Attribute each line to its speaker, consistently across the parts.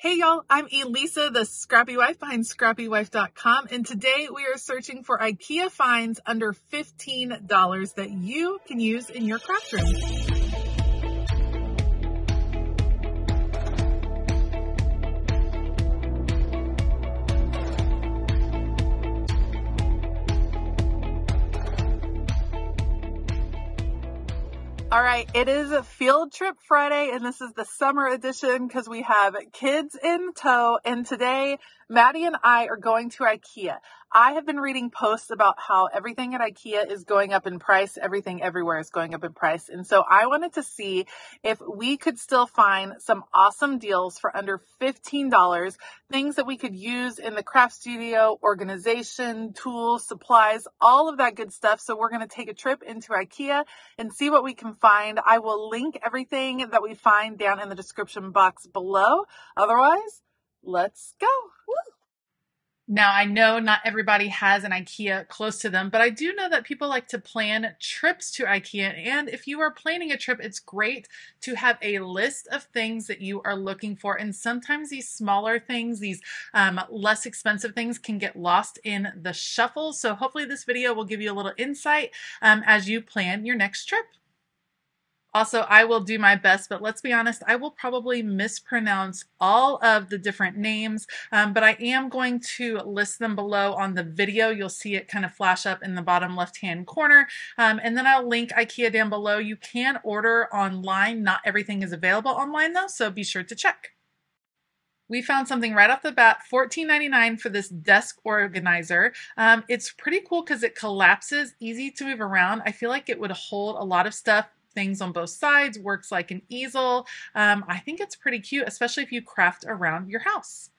Speaker 1: Hey y'all, I'm Elisa, the Scrappy Wife behind ScrappyWife.com, and today we are searching for IKEA finds under $15 that you can use in your craft room. All right, it is Field Trip Friday, and this is the summer edition because we have kids in tow. And today, Maddie and I are going to IKEA. I have been reading posts about how everything at IKEA is going up in price. Everything everywhere is going up in price. And so I wanted to see if we could still find some awesome deals for under $15, things that we could use in the craft studio, organization, tools, supplies, all of that good stuff. So we're going to take a trip into IKEA and see what we can find. I will link everything that we find down in the description box below. Otherwise, let's go. Woo! Now, I know not everybody has an IKEA close to them, but I do know that people like to plan trips to IKEA. And if you are planning a trip, it's great to have a list of things that you are looking for. And sometimes these smaller things, these less expensive things can get lost in the shuffle. So hopefully this video will give you a little insight as you plan your next trip. Also, I will do my best, but let's be honest, I will probably mispronounce all of the different names, but I am going to list them below on the video. You'll see it kind of flash up in the bottom left-hand corner, and then I'll link IKEA down below. You can order online. Not everything is available online though, so be sure to check. We found something right off the bat, $14.99 for this desk organizer. It's pretty cool because it collapses, easy to move around. I feel like it would hold a lot of stuff, things on both sides, works like an easel. I think it's pretty cute, especially if you craft around your house.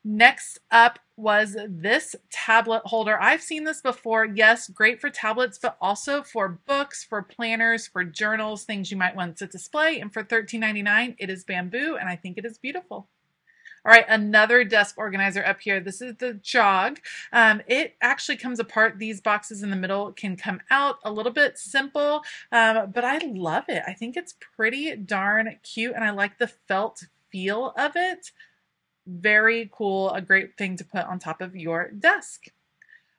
Speaker 1: Next up was this tablet holder. I've seen this before. Yes, great for tablets, but also for books, for planners, for journals, things you might want to display. And for $13.99, it is bamboo, and I think it is beautiful. All right, another desk organizer up here. This is the Jog. It actually comes apart. These boxes in the middle can come out, a little bit simple, but I love it. I think it's pretty darn cute, and I like the felt feel of it. Very cool, a great thing to put on top of your desk.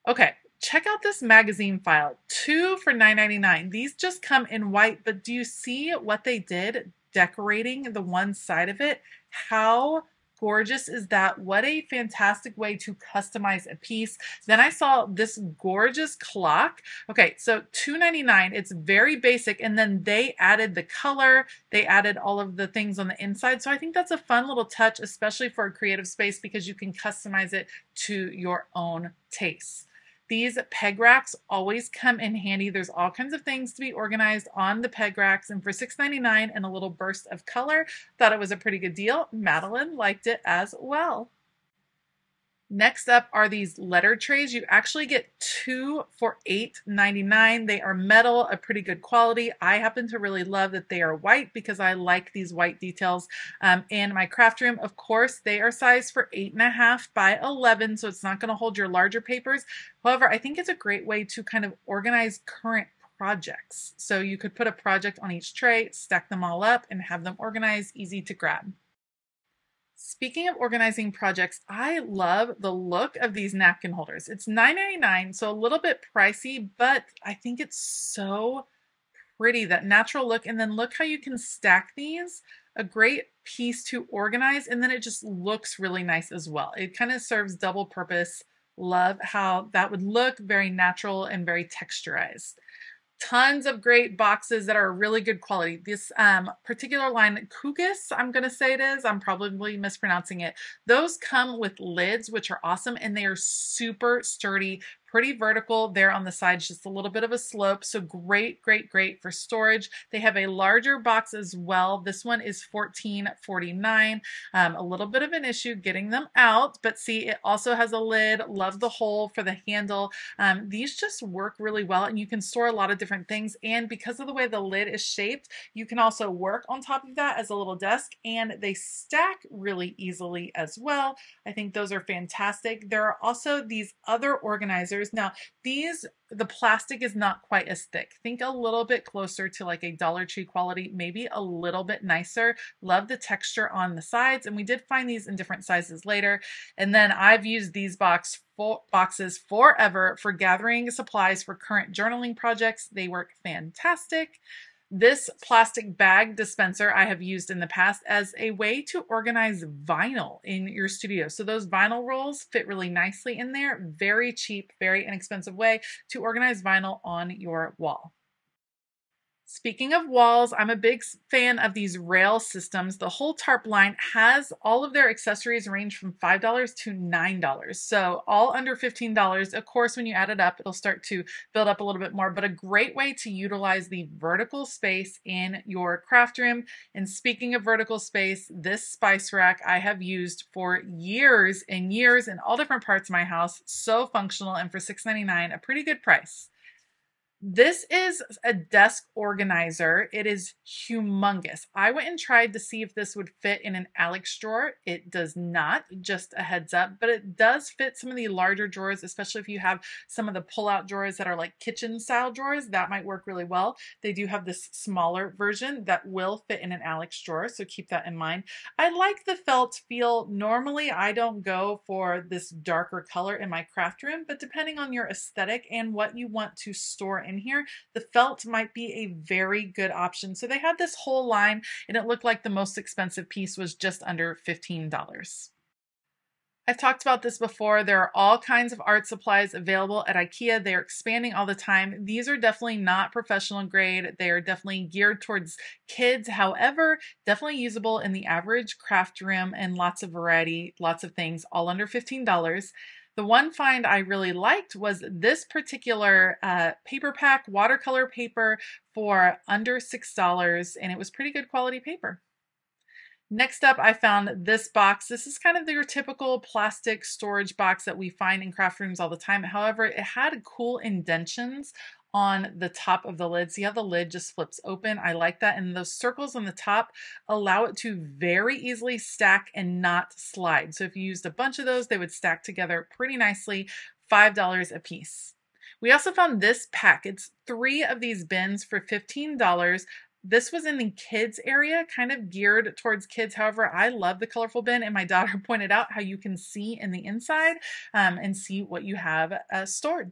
Speaker 1: Okay, check out this magazine file. 2 for $9.99. These just come in white, but do you see what they did decorating the one side of it? How gorgeous is that? What a fantastic way to customize a piece. Then I saw this gorgeous clock. Okay, so $2.99. It's very basic, and then they added the color. They added all of the things on the inside. So I think that's a fun little touch, especially for a creative space, because you can customize it to your own taste. These peg racks always come in handy. There's all kinds of things to be organized on the peg racks, and for $6.99 and a little burst of color, thought it was a pretty good deal. Madeline liked it as well. Next up are these letter trays. You actually get 2 for $8.99. They are metal, a pretty good quality. I happen to really love that they are white because I like these white details in my craft room. Of course, they are sized for 8.5 by 11, so it's not going to hold your larger papers. However, I think it's a great way to kind of organize current projects. So you could put a project on each tray, stack them all up, and have them organized, easy to grab. Speaking of organizing projects, I love the look of these napkin holders. It's $9.99, so a little bit pricey, but I think it's so pretty, that natural look. And then look how you can stack these. A great piece to organize, and then it just looks really nice as well. It kind of serves double purpose. Love how that would look, very natural and very texturized. Tons of great boxes that are really good quality. This particular line, Kugis, I'm going to say it is. I'm probably mispronouncing it. Those come with lids, which are awesome, and they are super sturdy, pretty vertical there on the sides, just a little bit of a slope. So great, great, great for storage. They have a larger box as well. This one is $14.49. A little bit of an issue getting them out, but see, it also has a lid. Love the hole for the handle. These just work really well, and you can store a lot of different things. And because of the way the lid is shaped, you can also work on top of that as a little desk, and they stack really easily as well. I think those are fantastic. There are also these other organizers dispensers. Now, the plastic is not quite as thick. Think a little bit closer to like a Dollar Tree quality, maybe a little bit nicer. Love the texture on the sides, and we did find these in different sizes later. And then I've used these boxes forever for gathering supplies for current journaling projects. They work fantastic. This plastic bag dispenser I have used in the past as a way to organize vinyl in your studio. So those vinyl rolls fit really nicely in there. Very cheap, very inexpensive way to organize vinyl on your wall. Speaking of walls, I'm a big fan of these rail systems. The whole Tarp line has all of their accessories range from $5 to $9. So all under $15. Of course, when you add it up, it'll start to build up a little bit more, but a great way to utilize the vertical space in your craft room. And speaking of vertical space, this spice rack I have used for years and years in all different parts of my house. So functional, and for $6.99, a pretty good price. This is a desk organizer. It is humongous. I went and tried to see if this would fit in an Alex drawer. It does not, just a heads up, but it does fit some of the larger drawers, especially if you have some of the pull-out drawers that are like kitchen style drawers. That might work really well. They do have this smaller version that will fit in an Alex drawer, so keep that in mind. I like the felt feel. Normally, I don't go for this darker color in my craft room, but depending on your aesthetic and what you want to store in here, the felt might be a very good option. So they had this whole line, and it looked like the most expensive piece was just under $15. I've talked about this before. There are all kinds of art supplies available at IKEA. They're expanding all the time. These are definitely not professional grade. They are definitely geared towards kids. However, definitely usable in the average craft room, and lots of variety, lots of things, all under $15. The one find I really liked was this particular paper pack, watercolor paper, for under $6, and it was pretty good quality paper. Next up, I found this box. This is kind of your typical plastic storage box that we find in craft rooms all the time. However, it had cool indentions on the top of the lid. See how the lid just flips open? I like that. And those circles on the top allow it to very easily stack and not slide. So if you used a bunch of those, they would stack together pretty nicely, $5 a piece. We also found this pack. It's 3 of these bins for $15. This was in the kids area, kind of geared towards kids. However, I love the colorful bin, and my daughter pointed out how you can see in the inside and see what you have stored.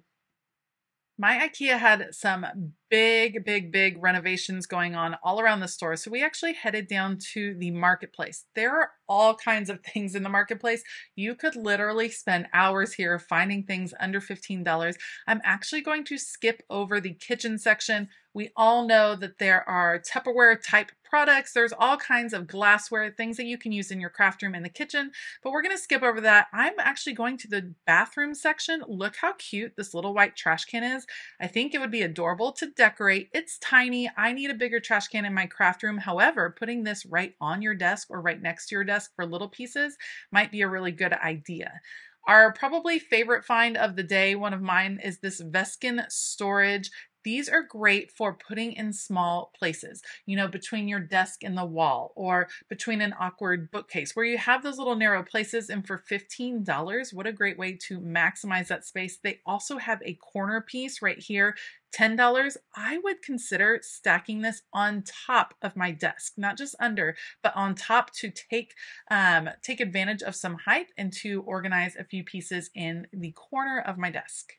Speaker 1: My IKEA had some big renovations going on all around the store. So we actually headed down to the marketplace. There are all kinds of things in the marketplace. You could literally spend hours here finding things under $15. I'm actually going to skip over the kitchen section. We all know that there are Tupperware type products. There's all kinds of glassware, things that you can use in your craft room in the kitchen, but we're going to skip over that. I'm actually going to the bathroom section. Look how cute this little white trash can is. I think it would be adorable to decorate. It's tiny. I need a bigger trash can in my craft room. However, putting this right on your desk or right next to your desk for little pieces might be a really good idea. Our probably favorite find of the day, one of mine, is this Veskin storage. These are great for putting in small places, you know, between your desk and the wall, or between an awkward bookcase where you have those little narrow places. And for $15, what a great way to maximize that space. They also have a corner piece right here, $10. I would consider stacking this on top of my desk, not just under, but on top, to take advantage of some height and to organize a few pieces in the corner of my desk.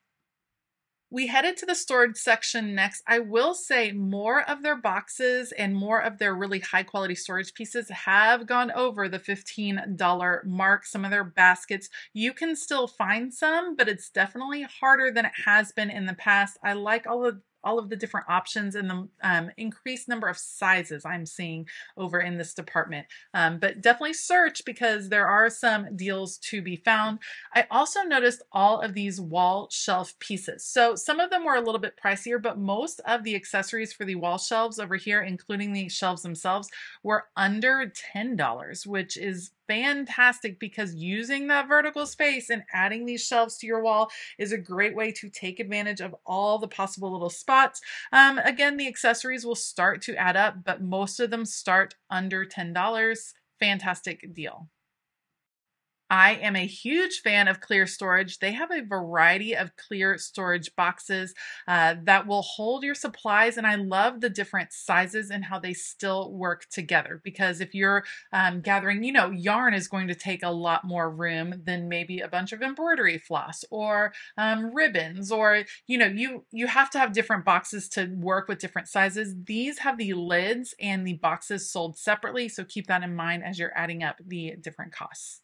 Speaker 1: We headed to the storage section next. I will say more of their boxes and more of their really high quality storage pieces have gone over the $15 mark. Some of their baskets, you can still find some, but it's definitely harder than it has been in the past. I like all of the different options and the increased number of sizes I'm seeing over in this department. But definitely search, because there are some deals to be found. I also noticed all of these wall shelf pieces. So some of them were a little bit pricier, but most of the accessories for the wall shelves over here, including the shelves themselves, were under $10, which is fantastic, because using that vertical space and adding these shelves to your wall is a great way to take advantage of all the possible little spots. Again, the accessories will start to add up, but most of them start under $10. Fantastic deal. I am a huge fan of Clear Storage. They have a variety of clear storage boxes that will hold your supplies, and I love the different sizes and how they still work together. Because if you're gathering, yarn is going to take a lot more room than maybe a bunch of embroidery floss or ribbons, or you have to have different boxes to work with different sizes. These have the lids and the boxes sold separately, so keep that in mind as you're adding up the different costs.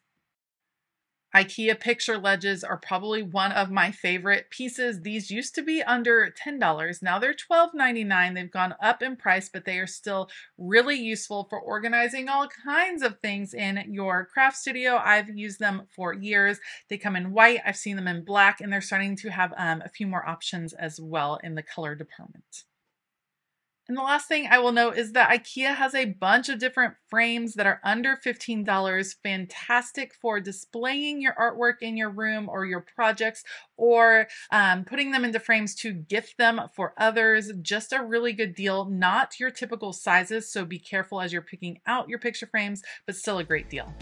Speaker 1: IKEA picture ledges are probably one of my favorite pieces. These used to be under $10. Now they're $12.99. They've gone up in price, but they are still really useful for organizing all kinds of things in your craft studio. I've used them for years. They come in white. I've seen them in black, and they're starting to have a few more options as well in the color department. And the last thing I will note is that IKEA has a bunch of different frames that are under $15, fantastic for displaying your artwork in your room or your projects, or putting them into frames to gift them for others. Just a really good deal, not your typical sizes, so be careful as you're picking out your picture frames, but still a great deal.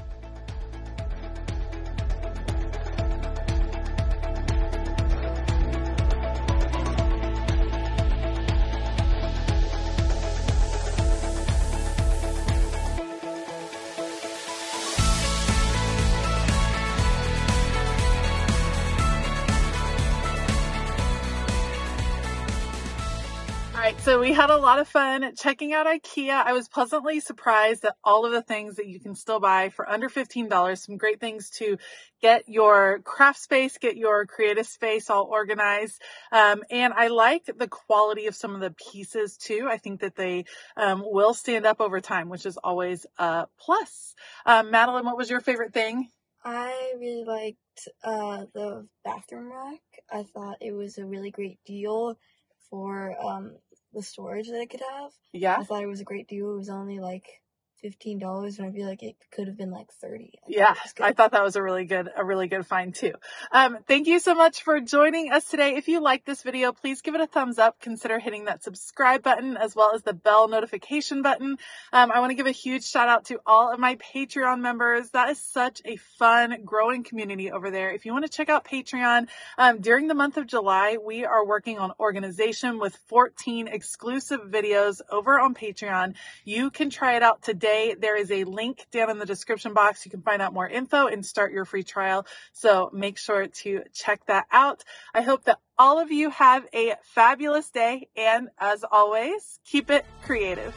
Speaker 1: Right, so we had a lot of fun checking out IKEA. I was pleasantly surprised at all of the things that you can still buy for under $15. Some great things to get your craft space, get your creative space all organized. And I like the quality of some of the pieces too. I think that they will stand up over time, which is always a plus. Madeline, what was your favorite thing?
Speaker 2: I really liked the bathroom rack. I thought it was a really great deal for the storage that it could have.
Speaker 1: Yeah.
Speaker 2: I thought it was a great deal. It was only like $15, and I feel like it could have been like $30.
Speaker 1: Yeah, I thought that was a really good find too. Thank you so much for joining us today. If you like this video, please give it a thumbs up. Consider hitting that subscribe button as well as the bell notification button. I want to give a huge shout out to all of my Patreon members. That is such a fun, growing community over there. If you want to check out Patreon, during the month of July, we are working on organization with 14 exclusive videos over on Patreon. You can try it out today. There is a link down in the description box. You can find out more info and start your free trial. So make sure to check that out. I hope that all of you have a fabulous day. And as always, keep it creative.